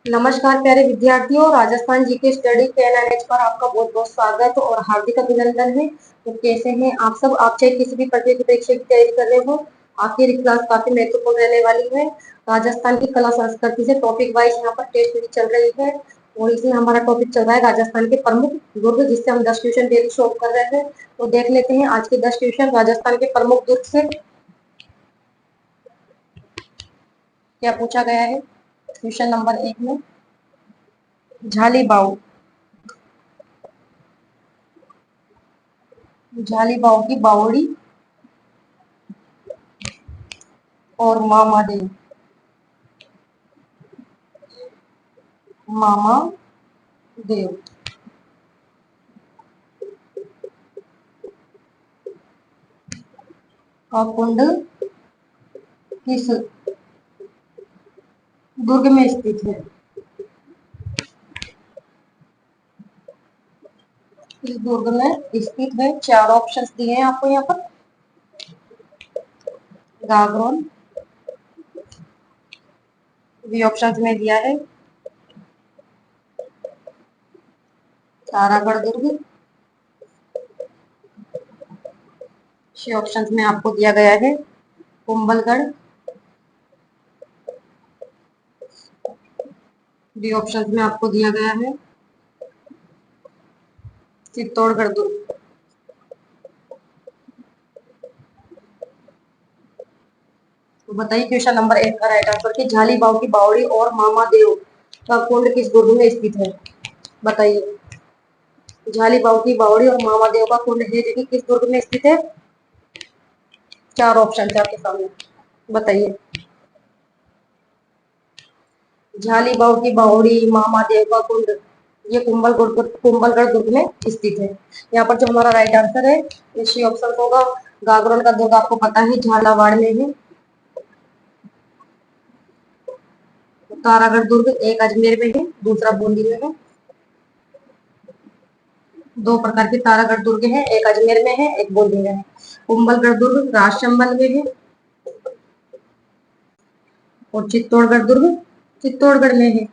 नमस्कार प्यारे विद्यार्थियों, राजस्थान जी के स्टडी चैनल पर आपका बहुत बहुत स्वागत और हार्दिक अभिनंदन है। तो कैसे हैं आप सब? आप चाहे किसी भी परीक्षा की तैयारी कर रहे हो, आपकी क्लास काफी महत्वपूर्ण रहने वाली है। राजस्थान की कला संस्कृति से टॉपिक वाइज यहाँ पर टेस्ट भी चल रही है और इसमें हमारा टॉपिक चल रहा है राजस्थान के प्रमुख दुर्ग, जिससे हम 10 क्वेश्चन डेली सॉल्व कर रहे हैं। तो देख लेते हैं आज के 10 क्वेश्चन राजस्थान के प्रमुख दुर्ग से क्या पूछा गया है। क्वेश्चन नंबर 1 में झाली बाव की बावड़ी और मामा देव का कुंड किस दुर्ग में स्थित है? इस दुर्ग में स्थित है। 4 ऑप्शंस दिए हैं आपको यहाँ पर। गागरोन बी ऑप्शंस में दिया है, तारागढ़ दुर्ग सी ऑप्शंस में आपको दिया गया है, कुंभलगढ़ डी ऑप्शंस में आपको दिया गया है, चित्तौड़गढ़ दुर्ग। तो बताइए क्वेश्चन नंबर 1 का राइट आंसर कि झाली बाव की बावड़ी और मामा देव का कुंड किस दुर्ग में स्थित है? बताइए, झाली बाव की बावड़ी और मामा देव का कुंड है जो कि किस दुर्ग में स्थित है? 4 ऑप्शन है आपके सामने, बताइए। झाली बाव की बावड़ी, मामा देव का कुंड, ये कुंभलगढ़ दुर्ग में स्थित है। यहाँ पर जो हमारा राइट आंसर है इसी ऑप्शन होगा। गागरोन का दुर्ग आपको पता है झालावाड़ में है। तारागढ़ दुर्ग एक अजमेर में है, दूसरा बूंदी में है। 2 प्रकार के तारागढ़ दुर्ग है, एक अजमेर में है, एक बूंदी में है। कुंभलगढ़ दुर्ग राजसमंद में है और चित्तौड़गढ़ दुर्ग चित्तौड़गढ़ में है।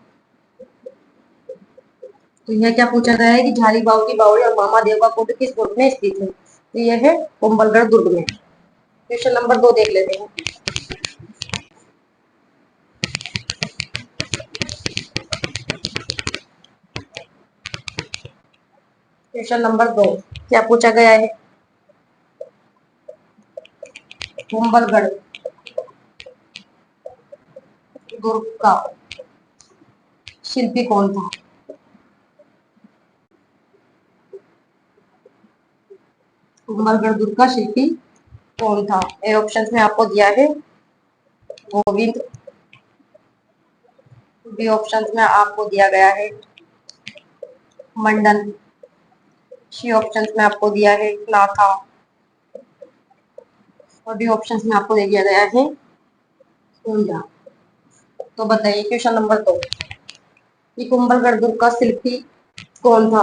तो यह क्या पूछा गया है कि झाली बाव की बावड़ी और मामा देव का कुंड किस दुर्ग में स्थित है? तो यह है कुंभलगढ़ दुर्ग में। क्वेश्चन नंबर 2 देख लेते हैं। क्वेश्चन नंबर 2 क्या पूछा गया है? कुंभलगढ़ दुर्ग का शिल्पी कौन था? कुंभलगढ़ दुर्ग का शिल्पी कौन था? ए ऑप्शन में आपको दिया है गोविंद, बी ऑप्शन में आपको दिया गया है मंडन, सी ऑप्शन में आपको दिया है नाथा और डी ऑप्शन में आपको दिया गया है ऊंझा। तो बताइए क्वेश्चन नंबर 2 कि कुंभलगढ़ दुर्ग का शिल्पी कौन था?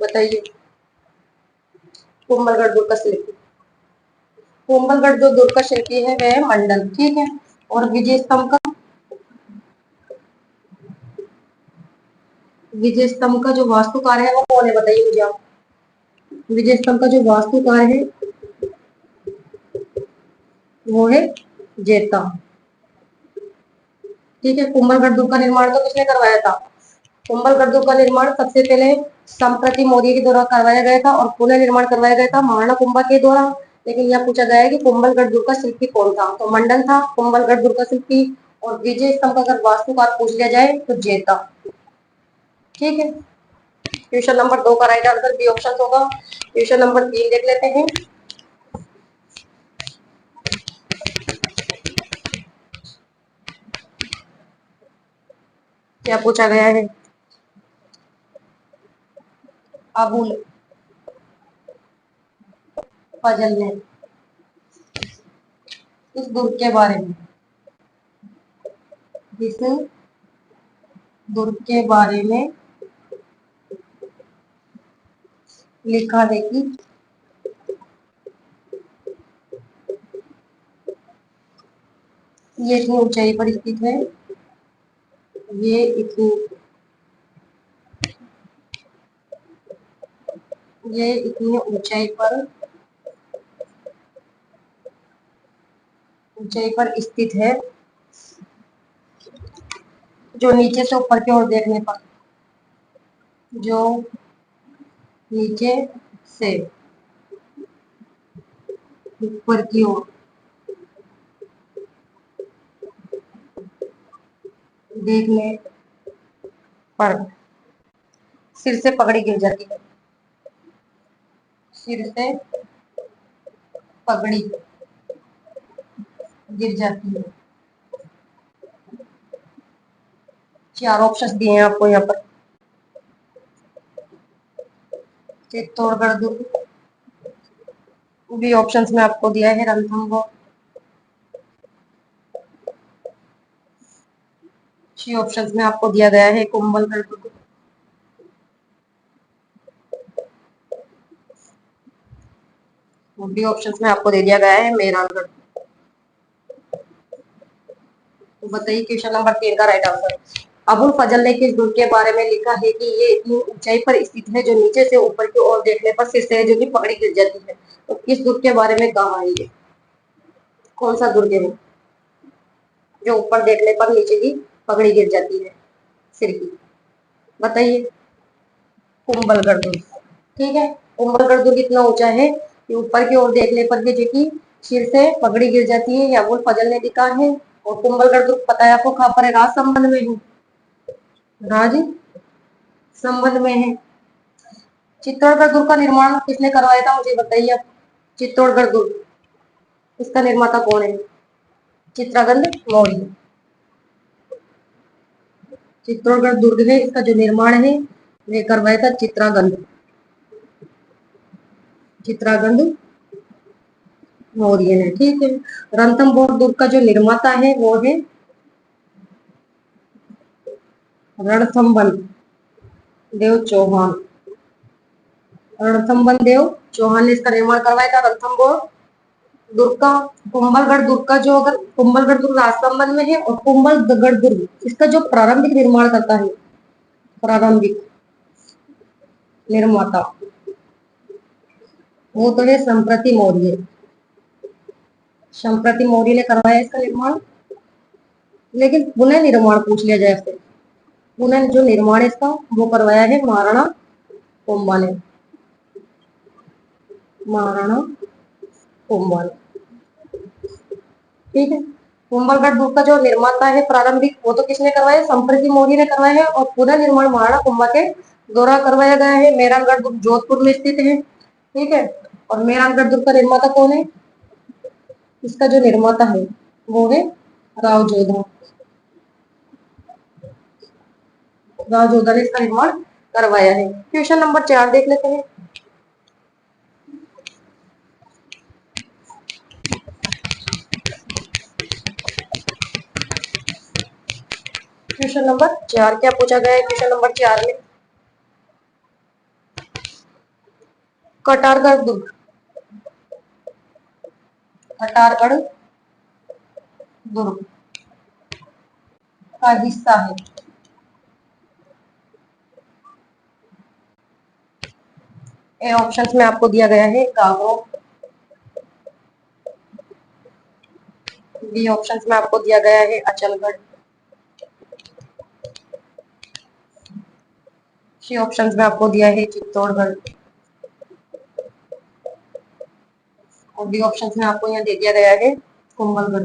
बताइए, कुंभलगढ़ दुर्ग का शिल्पी, कुंभलगढ़ जो दुर्ग का शिल्पी है वह है मंडन, ठीक है। और विजय स्तंभ का जो वास्तुकार है वो कौन है? बताइए मुझे आप। विजय स्तंभ का जो वास्तुकार है वो है जेता, ठीक है। कुंभलगढ़ दुर्ग का निर्माण तो किसने करवाया था? कुंभलगढ़ दुर्ग का निर्माण सबसे पहले संप्रति मौर्य के द्वारा करवाया गया था और पुनः निर्माण करवाया गया था महाराणा कुंभा के द्वारा। लेकिन यह पूछा गया है कि कुंभलगढ़ दुर्ग का शिल्पी कौन था? तो मंडन था कुंभलगढ़ दुर्ग का शिल्पी। और विजय स्तंभ का अगर वास्तुकार पूछ लिया जाए तो जेता, ठीक है। क्वेश्चन नंबर 2 का राइट आंसर बी ऑप्शन होगा। क्वेश्चन नंबर 3 देख लेते हैं। क्या पूछा गया है? अबुल फजल ने इस दुर्ग के बारे में, जिस दुर्ग के बारे में लिखा है कि ये इतनी ऊंचाई पर स्थित है, ये इतनी ऊंचाई पर स्थित है, जो नीचे से ऊपर की ओर देखने पर, जो नीचे से ऊपर की ओर देखने पर सिर से पगड़ी गिर जाती है, सिर से पगड़ी गिर जाती है। चार ऑप्शन दिए हैं आपको यहाँ पर। चित्तौड़गढ़ दुर्ग, बी ऑप्शंस में आपको दिया है रणथंभौर, सी ऑप्शंस में आपको दिया गया है कुंभलगढ़ दुर्ग, डी ऑप्शंस में आपको दे दिया गया है मेहरानगढ़। तो बताइए क्वेश्चन नंबर 3 का राइट आंसर। अबुल फजल ने किस दुर्ग के बारे में लिखा है कि ये इतनी ऊंचाई पर स्थित है, जो नीचे से ऊपर की ओर देखने पर सिर से जो की पगड़ी गिर जाती है। तो किस दुर्ग के बारे में कहा है ये, कौन सा दुर्ग है वो, जो ऊपर देखने पर नीचे की पगड़ी गिर जाती है सिर की? बताइए। कुंभलगढ़ दुर्ग। ठीक है, कुंभलगढ़ दुर्ग इतना ऊंचा है कि ऊपर की ओर देखने पर भी जो की सिर से पगड़ी गिर जाती है, ये अबुल फजल ने लिखा है। और कुंभलगढ़ दुर्ग पता है आपको कहाँ पर है? राजसमंद में है, राज संबंध में है। चित्तौड़गढ़ दुर्ग का निर्माण किसने करवाया था, मुझे बताइए आप। चित्तौड़गढ़ दुर्ग, इसका निर्माता कौन है? चित्रागंद मौर्य। चित्तौड़गढ़ दुर्ग है, इसका जो निर्माण है वे करवाया था चित्रागंद मौर्य ने। ठीक है, रणथंभौर दुर्ग का जो निर्माता है वो है रणथंभन देव चौहान। रणथंभन देव चौहान ने इसका निर्माण करवाया था रणथंभौर दुर्ग का। कुंभलगढ़ दुर्ग का जो, अगर कुंभलगढ़ दुर्ग राजसमंद में है, और कुंभलगढ़ दुर्ग इसका जो प्रारंभिक निर्माण करता है, प्रारंभिक निर्माता, वो तो है संप्रति मौर्य। संप्रति मौर्य ने करवाया इसका निर्माण। लेकिन पुनः निर्माण पूछ लिया जाए आपसे, पुनः जो निर्माण है इसका वो करवाया है महाराणा कुंभा ने। महाराणा कुंभा ने। ठीक है, कुंभलगढ़ दुर्ग का जो निर्माता है प्रारंभिक, वो तो किसने करवाया? संप्रति मौर्य ने करवाया है। और पुनः निर्माण महाराणा कुंभा के द्वारा करवाया गया है। मेहरानगढ़ दुर्ग जोधपुर में स्थित है। ठीक है, और मेहरानगढ़ दुर्ग का निर्माता कौन है? इसका जो निर्माता है वो है राव जोधा। राव जोधा ने इसका निर्माण करवाया है। क्वेश्चन नंबर 4 देख लेते हैं। क्वेश्चन नंबर 4 क्या पूछा गया है? क्वेश्चन नंबर 4 में कटारगढ़ दुर्ग, कटारगढ़ दुर्ग का हिस्सा है। ए ऑप्शंस में आपको दिया गया है गागो, बी ऑप्शंस में आपको दिया गया है अचलगढ़, सी ऑप्शंस में आपको दिया है चित्तौड़गढ़, और डी ऑप्शंस में आपको यहाँ दे दिया गया है कुंभलगढ़।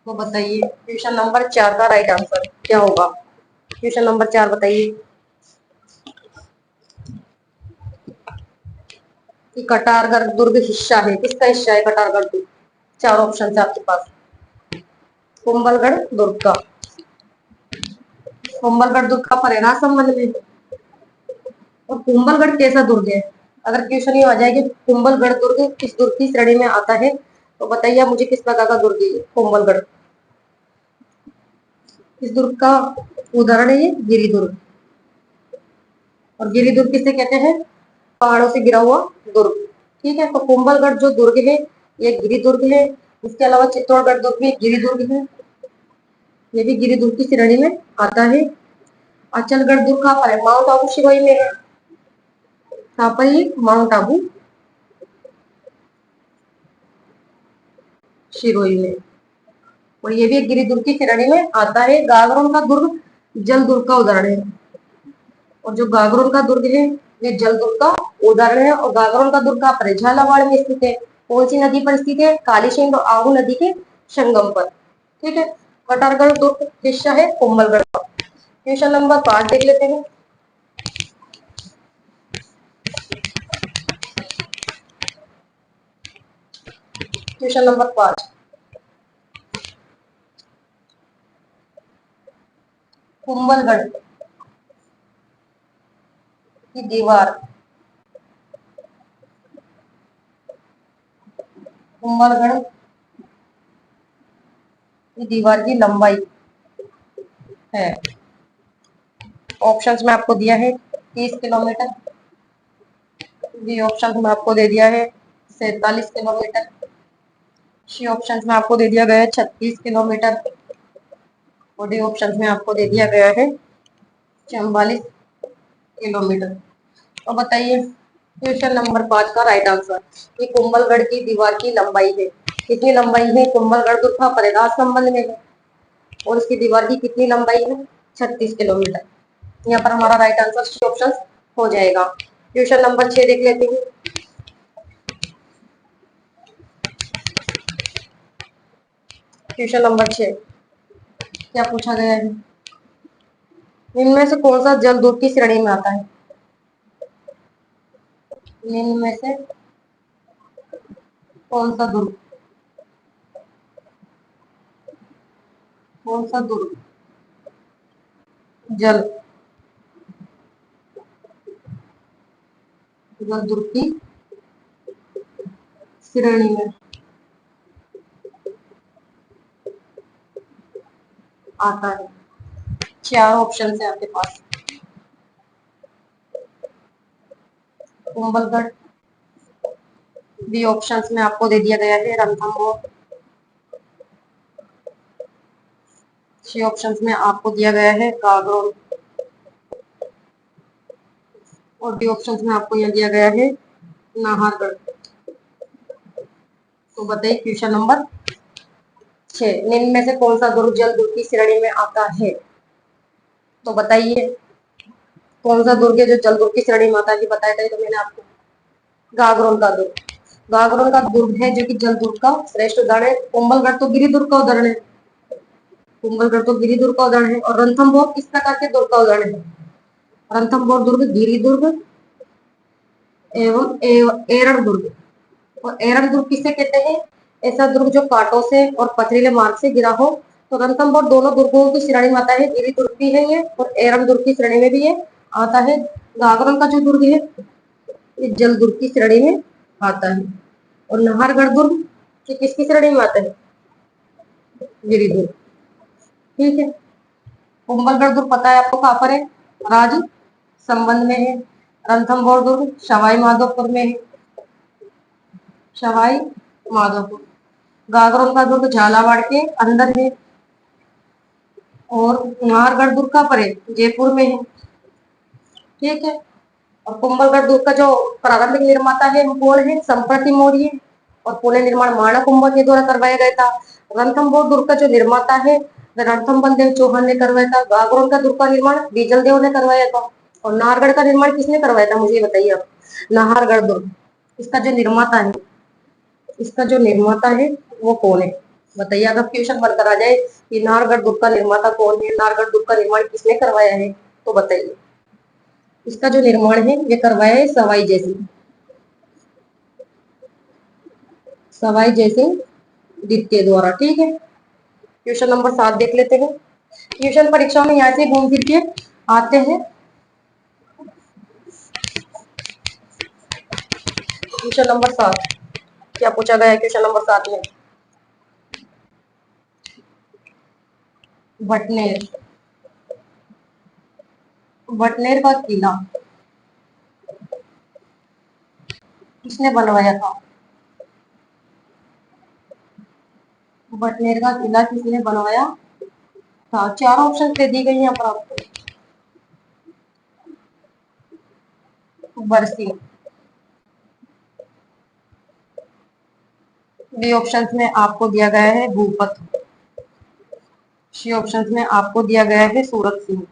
तो बताइए क्वेश्चन नंबर 4 का राइट आंसर क्या होगा? क्वेश्चन नंबर 4 बताइए कि कटारगढ़ दुर्ग हिस्सा है, किसका हिस्सा है कटारगढ़ दुर्ग? 4 ऑप्शन है आपके पास। कुंभलगढ़ दुर्ग का, कुंभलगढ़ दुर्ग का परिणाम संबंध में। और कुंभलगढ़ कैसा दुर्ग है? अगर क्वेश्चन ये आ जाए कि कुंभलगढ़ दुर्ग किस दुर्ग की श्रेणी में आता है, तो बताइए आप मुझे किस प्रकार का दुर्ग है कुंभलगढ़? इस दुर्ग का उदाहरण है ये गिरिदुर्ग। और गिरिदुर्ग किसे कहते हैं? पहाड़ों से गिरा हुआ दुर्ग। ठीक है, तो कुंभलगढ़ जो दुर्ग है ये गिरिदुर्ग है। इसके अलावा चित्तौड़गढ़ दुर्ग भी गिरिदुर्ग है। ये भी गिरिदुर्ग की श्रेणी में आता है। अचलगढ़ दुर्ग कहाँ पर है? माउंट आबू सिरोही में है। कहाँ पर ये? माउंट आबू सिरोही में। और ये भी गिरिदुर्ग की श्रेणी में आता है। गागरोन का दुर्ग जल दुर्ग का उदाहरण है। और जो गागरोन का दुर्ग है ये जल दुर्ग का उदाहरण है। और गागरोन का दुर्ग कहाँ पर है? झालावाड़ में स्थित है। कौन सी नदी पर स्थित है? काली सिंध और आहू नदी के संगम पर। ठीक है। कटारगढ़ दुर्ग हिस्सा है कोम्बलगढ़ का। क्वेश्चन नंबर 5 देख लेते हैं। क्वेश्चन नंबर 5, कुंभलगढ़ की दीवार, कुंभलगढ़ की दीवार की लंबाई है। ऑप्शंस में आपको दिया है 30 किलोमीटर। बी ऑप्शन में आपको दे दिया है 47 किलोमीटर। सी ऑप्शन में आपको दे दिया गया है 36 किलोमीटर। और डी ऑप्शन में आपको दे दिया गया है 44 किलोमीटर। तो बताइए क्वेश्चन नंबर 5 का राइट आंसर। ये कुंभलगढ़ की दीवार की लंबाई है। कितनी लंबाई है? कुंभलगढ़ दुर्ग कहाँ पर है? राजसमंद में है। और इसकी दीवार की कितनी लंबाई है? 36 किलोमीटर। यहाँ पर हमारा राइट आंसर सी ऑप्शन हो जाएगा। क्वेश्चन नंबर 6 देख लेते हैं। क्वेश्चन नंबर 6 क्या पूछा गया है? इनमें से कौन सा जल दुर्ग की श्रेणी में आता है? निम्न में से कौन सा दुर्ग, कौन सा दुर्ग जल जल दुर्ग की श्रेणी में आता है? चार ऑप्शन है आपके पास। कुंभलगढ़, बी ऑप्शन में आपको दे दिया गया है रणथंभौर। सी ऑप्शन में आपको दिया गया है गागरोन। और डी ऑप्शन में आपको यहाँ दिया गया है नाहरगढ़। तो बताइए क्वेश्चन नंबर 6 निम्न में से कौन सा दुर्ग जल दुर्ग की श्रेणी में आता है? तो बताइए कौन सा दुर्ग है जो जल दुर्ग की श्रेणी में आता है? बताया था तो मैंने आपको, गागरोन का दुर्ग। गागरोन का दुर्ग है जो कि जल दुर्ग का श्रेष्ठ उदाहरण है। कुंभलगढ़ तो गिरि दुर्ग का उदाहरण है। कुंभलगढ़ तो गिरि दुर्ग का उदाहरण है। और रणथंभौर किस प्रकार के दुर्ग का उदाहरण है? रणथंभौर दुर्ग गिरि दुर्ग एवं एरण दुर्ग। और एरण दुर्ग किसे कहते हैं? ऐसा दुर्ग जो कांटों से और पथरीले मार्ग से गिरा हो। तो रणथंभौर दोनों दुर्गों की श्रेणी में आता है। गिरि दुर्ग भी है ये और एरण दुर्ग की श्रेणी में भी ये आता है। गागरोन का जो दुर्ग है ये जल दुर्ग की श्रेणी में आता है। और नाहरगढ़ दुर्ग ये किसकी श्रेणी में आता है? गिरि दुर्ग। ठीक है। कुंभलगढ़ दुर्ग पता है आपको कहाँ पर है? राजसमंद में है। रणथंभौर दुर्ग सवाई माधोपुर में है। सवाई माधोपुर। गागरोन का दुर्ग झालावाड़ के अंदर है। और नाहरगढ़ दुर्ग कहाँ पर है? जयपुर में है। ठीक है। और कुंभलगढ़ दुर्ग का जो प्रारंभिक निर्माता है वो कौन है? संप्रति मौर्य। और पुनः निर्माण माणा कुंभा के द्वारा करवाया गया था। रणथंभौर दुर्ग का जो निर्माता है रणथंभल देव चौहान ने करवाया था। गागरोन का दुर्ग का निर्माण डीजल देव ने करवाया था। और नाहरगढ़ का निर्माण किसने करवाया था मुझे बताइए आप? नाहरगढ़ दुर्ग इसका जो निर्माता है, इसका जो निर्माता है वो कौन है? बताइए। अगर क्वेश्चन बनकर आ जाए कि नाहरगढ़ दुर्ग का निर्माता कौन है, नाहरगढ़ दुर्ग का निर्माण किसने करवाया है, तो बताइए। इसका जो निर्माण है ये करवाया है सवाई जयसिंह द्वितीय द्वारा। ठीक है। क्वेश्चन नंबर 7 देख लेते हैं। ट्यूशन परीक्षा में यहाँ से घूम फिर के आते हैं। क्वेश्चन नंबर 7 क्या पूछा गया है? क्वेश्चन नंबर 7 में भटनेर, भटनेर का किला किसने बनवाया था? भटनेर का किला किसने बनवाया हाँ, 4 ऑप्शन दे दी गई यहाँ पर आपको। बरसी। बी ऑप्शन में आपको दिया गया है भूपत। सी ऑप्शन में आपको दिया गया है सूरत सिंह।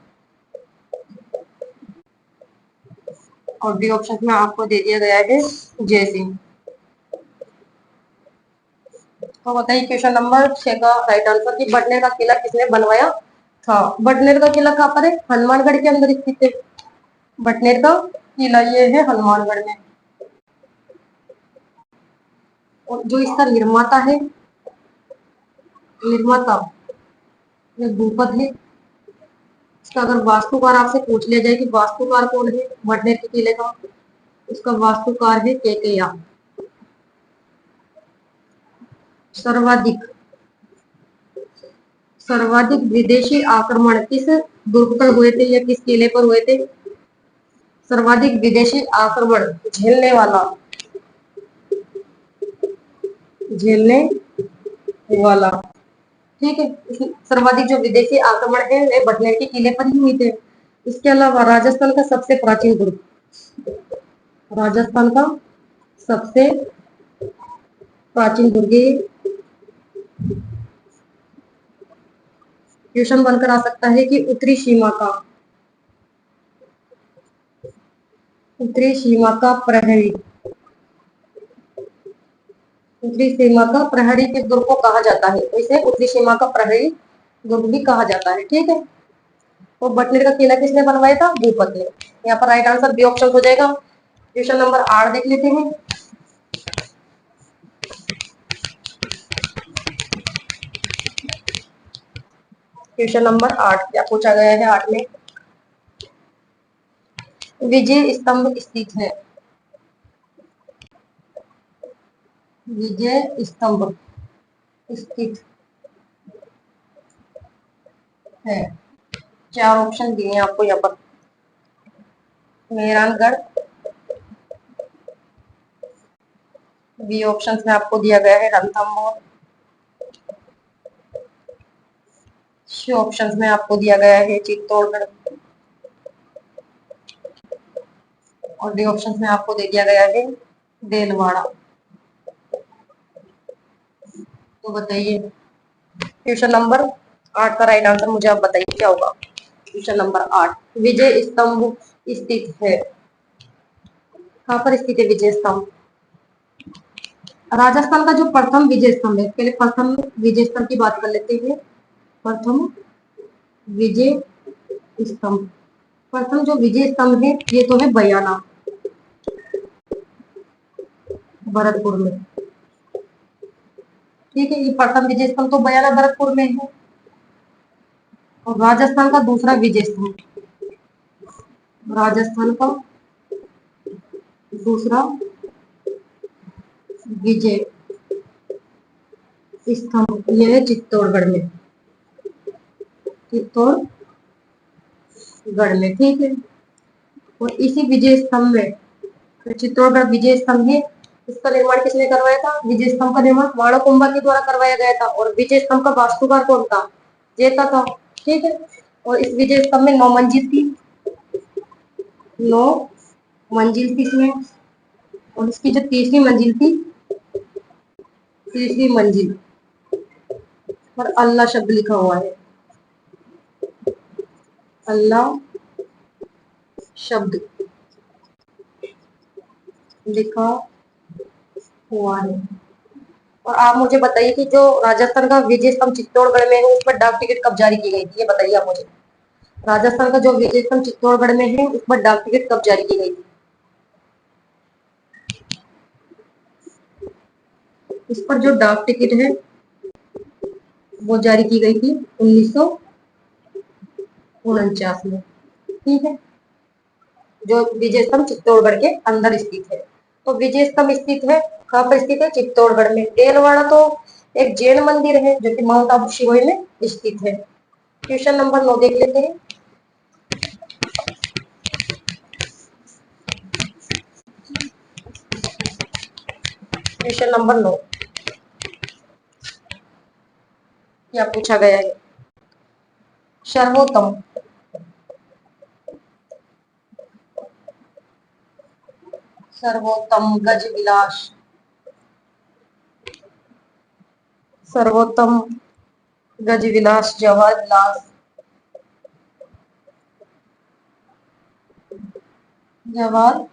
और डी ऑप्शन में आपको दे दिया गया है जय सिंह। तो बताइए क्वेश्चन नंबर 6 का राइट आंसर कि बटनेर का किला किसने बनवाया था। बटनेर का किला कहाँ पर है? हनुमानगढ़ के अंदर स्थित है। बटनेर का किला ये है हनुमानगढ़ में। और जो इसका निर्माता है, निर्माता ये भूपत है। इसका अगर वास्तुकार आपसे पूछ लिया जाए कि वास्तुकार कौन है बटनेर के किले का, इसका वास्तुकार है केकैया। सर्वाधिक सर्वाधिक विदेशी आक्रमण किस दुर्ग पर हुए थे या किस किले पर हुए थे? सर्वाधिक विदेशी आक्रमण झेलने वाला, झेलने वाला, ठीक है। सर्वाधिक जो विदेशी आक्रमण है वे बटनेर के किले पर ही हुए थे। इसके अलावा राजस्थान का सबसे प्राचीन दुर्ग, राजस्थान का सबसे प्राचीन दुर्ग क्वेश्चन बनकर आ सकता है कि उत्तरी सीमा का प्रहरी, उत्तरी सीमा का प्रहरी किस दुर्ग को कहा जाता है? इसे उत्तरी सीमा का प्रहरी दुर्ग भी कहा जाता है, ठीक है। तो बटनेर का किला किसने बनवाया था? भूपत ने। यहाँ पर राइट आंसर बी ऑप्शन हो जाएगा। क्वेश्चन नंबर 8 देख लेते हैं। क्वेश्चन नंबर 8 क्या पूछा गया है? 8 में विजय स्तंभ स्थित है। विजय स्तंभ स्थित है। 4 ऑप्शन दिए हैं आपको यहाँ पर। मेहरानगढ़, बी ऑप्शन में आपको दिया गया है रणथंभौर, सी ऑप्शन में आपको दिया गया है चित्तौड़गढ़, और डी ऑप्शन में आपको दे दिया गया है देलवाड़ा। तो बताइए क्वेश्चन नंबर 8 का राइट आंसर मुझे आप बताइए क्या होगा। क्वेश्चन नंबर 8 विजय स्तंभ स्थित है। कहाँ पर स्थित है विजय स्तंभ? राजस्थान का जो प्रथम विजय स्तंभ है, पहले प्रथम विजय स्तंभ की बात कर लेते हैं। प्रथम विजय स्तंभ, प्रथम जो विजय स्तंभ है ये तो है बयाना, भरतपुर में, ठीक है। ये प्रथम विजय स्तंभ तो बयाना भरतपुर में है। और राजस्थान का दूसरा विजय स्तंभ, राजस्थान का दूसरा विजय स्तंभ यह है चित्तौड़गढ़ में, चित्तौड़गढ़ में, ठीक है। और इसी विजय स्तंभ में, तो चित्तौड़गढ़ विजय स्तंभ है, इसका निर्माण किसने करवाया था? विजय स्तंभ का निर्माण वाणोकुंभा के द्वारा करवाया गया था। और विजय स्तंभ का वास्तुकार कौन था? जेता था, ठीक है। और इस विजय स्तंभ में 9 मंजिल थी, 9 मंजिल थी इसमें। और इसकी जो तीसरी मंजिल थी, तीसरी मंजिल पर अल्लाह शब्द लिखा हुआ है, अल्लाह शब्द लिखा हुआ है। और आप मुझे बताइए कि जो राजस्थान का विजय स्तंभ चित्तौड़गढ़ में है उस पर डाक टिकट कब जारी की गई थी? ये बताइए आप मुझे। राजस्थान का जो विजय स्तंभ चित्तौड़गढ़ में है उस पर डाक टिकट कब जारी की गई थी? इस पर जो डाक टिकट है वो जारी की गई थी 1949 में, ठीक है। जो विजय स्तंभ चित्तौड़गढ़ के अंदर स्थित है। तो विजय स्तंभ स्थित है कहाँ पर? स्थित है चित्तौड़गढ़ में। देलवाड़ा तो एक जैन मंदिर है जो कि माउंट आबू सिरोही में स्थित है। क्वेश्चन नंबर 9 देख लेते हैं। क्वेश्चन नंबर 9 क्या पूछा गया है? सर्वोत्तम, सर्वोत्तम गज विलास, सर्वोत्तम गज विलास जवाहर विलास, जवाहर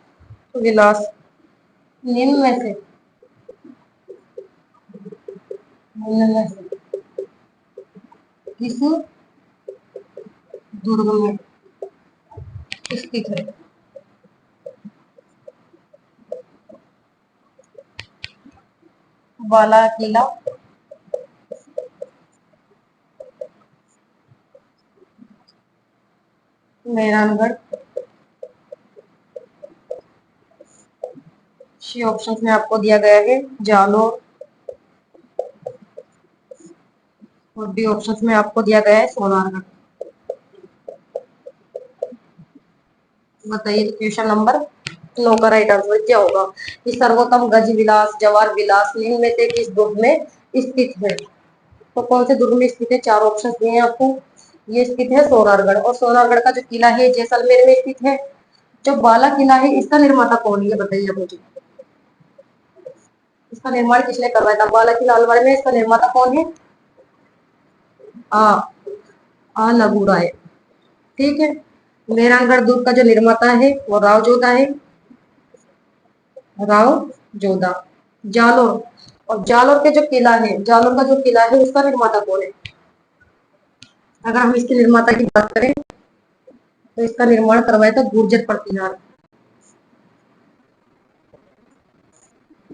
विलास निम्न में से, निम्न में से किस दुर्ग में स्थित है? बाला किला, मेहरानगढ़। सी ऑप्शन में आपको दिया गया है जालोर, और डी ऑप्शन में आपको दिया गया है सोनारगढ़। बताइए क्वेश्चन नंबर 9 का राइट आंसर क्या होगा? कि सर्वोत्तम गज विलास जवाहर विलास निम्न में से किस दुर्ग में स्थित है? तो कौन से दुर्ग में स्थित है? चार ऑप्शन दिए हैं आपको। ये स्थित है सोनारगढ़, और सोनारगढ़ का जो किला है जैसलमेर में स्थित है। जो बाला किला है इसका निर्माता कौन है बताइए मुझे, इसका निर्माण किसने करवाया था? बाला किला अलवर में इसका निर्माता कौन है? आ आ लघु राय। ठीक है। मेहरानगढ़ दुर्ग का जो निर्माता है वो राव जोधा है, राव जोधा। जालोर, और जालोर के जो किला है, जालोर का जो किला है उसका निर्माता कौन है? अगर हम इसके निर्माता की बात करें तो इसका निर्माण करवाया था गुर्जर प्रतिहार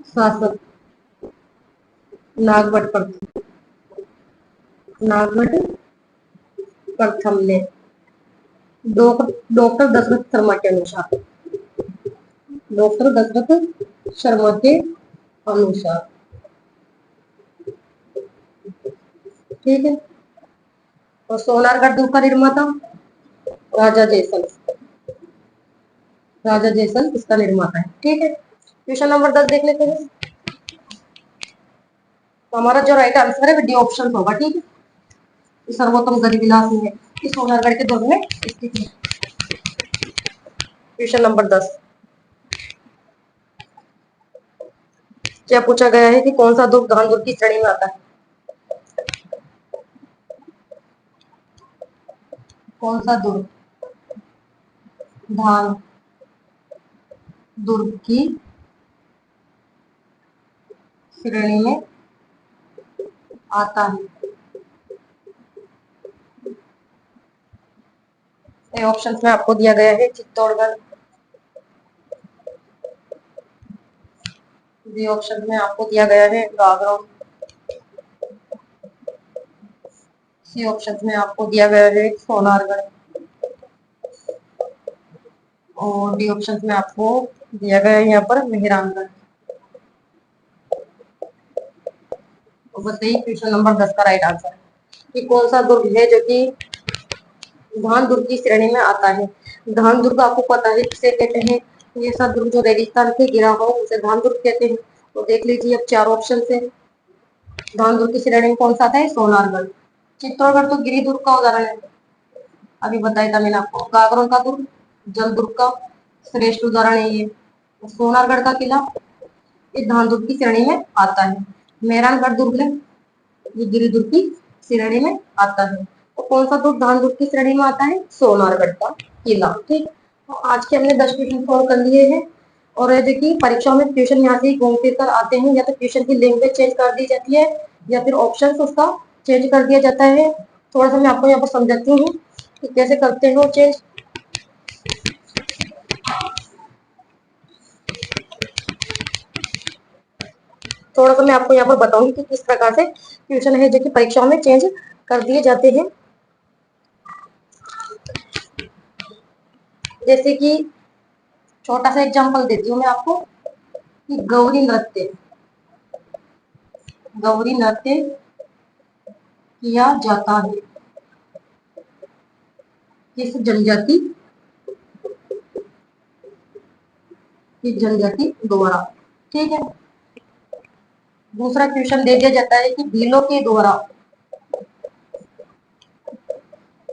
शासक नागभट्ट नागभट्ट प्रथम ने डॉक्टर दशरथ शर्मा के अनुसार, डॉक्टर दशरथ शर्मा के अनुसार। ठीक है। और सोनारगढ़ दुर्ग का निर्माता राजा जयसल, राजा जयसल इसका निर्माता है। ठीक है। क्वेश्चन नंबर 10 देख लेते हैं। तो हमारा जो राइट आंसर है वो डी ऑप्शन होगा। ठीक है। सर्वोत्तम गज विलास में इस सोनारगढ़ के दुर्ग में स्थित है। क्वेश्चन नंबर 10 क्या पूछा गया है कि कौन सा दुर्ग धान दुर्ग की श्रेणी में आता है? कौन सा दुर्ग धान दुर्ग की श्रेणी में आता है? ए ऑप्शन में आपको दिया गया है चित्तौड़गढ़, बी ऑप्शन में आपको दिया गया है गागरोन, सी ऑप्शन में आपको दिया गया है सोनारगढ़, और डी ऑप्शन में आपको दिया गया है यहाँ पर मेहरानगढ़। तो बताइए क्वेश्चन नंबर 10 का राइट आंसर कि कौन सा दुर्ग है जो कि धान दुर्ग की श्रेणी में आता है? धान दुर्ग आपको पता है किसे कहते हैं? ये सब दुर्ग जो रेगिस्तान पे गिरा हो उसे धान दुर्ग कहते हैं। तो देख लीजिए अब चार ऑप्शन से धान दुर्ग की श्रेणी में कौन सा आता है? सोनारगढ़। चित्तौड़गढ़ तो गिरी दुर्ग का उदाहरण है, अभी बताया था मैंने आपको। गागरोन का दुर्ग जल दुर्ग का श्रेष्ठ उदाहरण है ये। सोनारगढ़ का किला ये धान दुर्ग की श्रेणी में आता है। मेहरानगढ़ दुर्ग है ये गिरी दुर्ग की श्रेणी में आता है। तो कौन सा दुर्ग धान दुर्ग की श्रेणी में आता है? सोनारगढ़ का किला। ठीक। तो आज के हमने 10 क्वेश्चन सॉल्व कर लिए हैं। और देखिए परीक्षा में क्वेश्चन यहाँ से घूम फिर कर आते हैं, या तो क्वेश्चन की लैंग्वेज चेंज कर दी जाती है या फिर ऑप्शन उसका चेंज कर दिया जाता है। थोड़ा सा मैं आपको यहाँ पर समझाती हूँ कि कैसे करते हो चेंज। थोड़ा सा मैं आपको यहाँ पर बताऊंगी कि किस प्रकार से क्वेश्चन है जो कि परीक्षाओं में चेंज कर दिए जाते हैं। जैसे कि छोटा सा एग्जांपल देती हूँ मैं आपको कि गौरी नृत्य किया जाता है किस जनजाति की जनजाति द्वारा। ठीक है। दूसरा क्वेश्चन दे दिया जाता है कि भीलों के द्वारा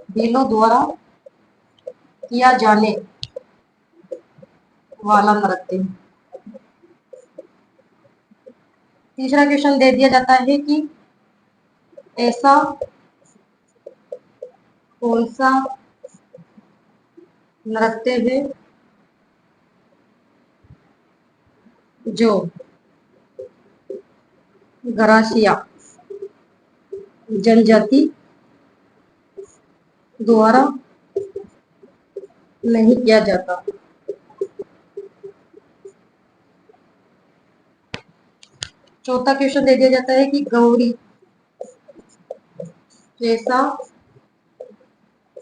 भीलों द्वारा किया जाने वाला नृत्य। तीसरा क्वेश्चन दे दिया जाता है कि ऐसा कौन सा नृत्य है जो गरासिया जनजाति द्वारा नहीं किया जाता। चौथा क्वेश्चन दे दिया जाता है कि गौरी कैसा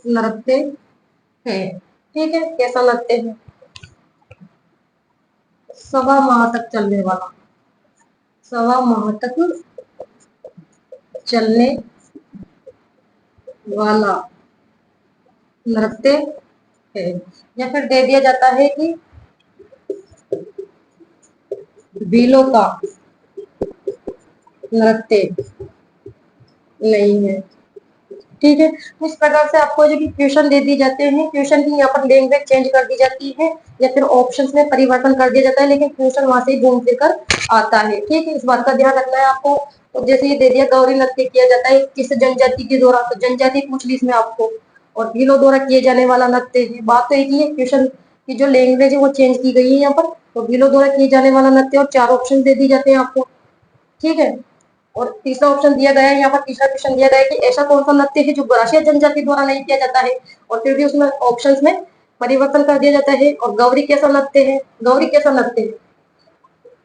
नृत्य है। ठीक है, कैसा नृत्य है? सवा माह तक चलने वाला, सवा माह तक चलने वाला नृत्य है। या फिर दे दिया जाता है कि भीलों का नृत्य नहीं है। ठीक है, इस प्रकार से आपको जो भी क्वेश्चन दे दिए जाते हैं, क्वेश्चन की यहाँ पर लैंग्वेज चेंज कर दी जाती है या फिर ऑप्शंस में परिवर्तन कर दिया जाता है, लेकिन क्वेश्चन वहां से घूम फिर कर आता है। ठीक है, इस बात का ध्यान रखना है आपको। तो जैसे ये दे दिया गौरी नृत्य किया जाता है किस जनजाति के द्वारा, तो जनजाति पूछ ली इसमें आपको, और भीलों द्वारा किए जाने वाला नृत्य है। बात तो एक ही है, क्वेश्चन की जो लैंग्वेज है वो चेंज की गई है यहाँ पर। तो भीलों द्वारा किए जाने वाला नृत्य, और 4 ऑप्शन दे दिए जाते हैं आपको। ठीक है, और तीसरा ऑप्शन दिया गया है यहाँ पर, तीसरा क्वेश्चन दिया गया है कि ऐसा कौन सा नृत्य है जो गरासिया जनजाति द्वारा नहीं किया जाता है, और फिर भी उसमें ऑप्शंस में परिवर्तन कर दिया जाता है। और गौरी कैसा नृत्य है, गौरी कैसा नृत्य है,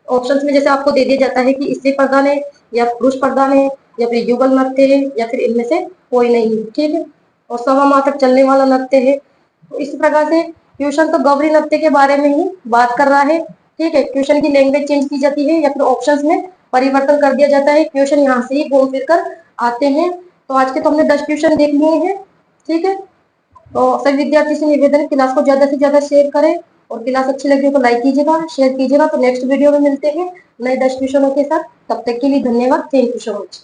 ऑप्शंस में जैसे आपको दे दिया जाता है कि स्त्री प्रधान है, या पुरुष प्रधान है, या फिर युगल नृत्य है, या फिर इनमें से कोई नहीं है। ठीक है, और सवा माह तक चलने वाला नृत्य है। तो इस प्रकार से क्वेश्चन तो गौरी नृत्य के बारे में ही बात कर रहा है। ठीक है, क्वेश्चन की लैंग्वेज चेंज की जाती है या फिर ऑप्शंस में परिवर्तन कर दिया जाता है, क्वेश्चन यहाँ से ही घूम फिर कर आते हैं। तो आज के तो हमने 10 क्वेश्चन देख लिए हैं। ठीक है, तो सभी विद्यार्थी से निवेदन है क्लास को ज्यादा से ज्यादा शेयर करें, और क्लास अच्छी लगी हो तो लाइक कीजिएगा, शेयर कीजिएगा। तो नेक्स्ट वीडियो में मिलते हैं नए 10 क्वेश्चनों के साथ। तब तक के लिए धन्यवाद, थैंक यू सो मच।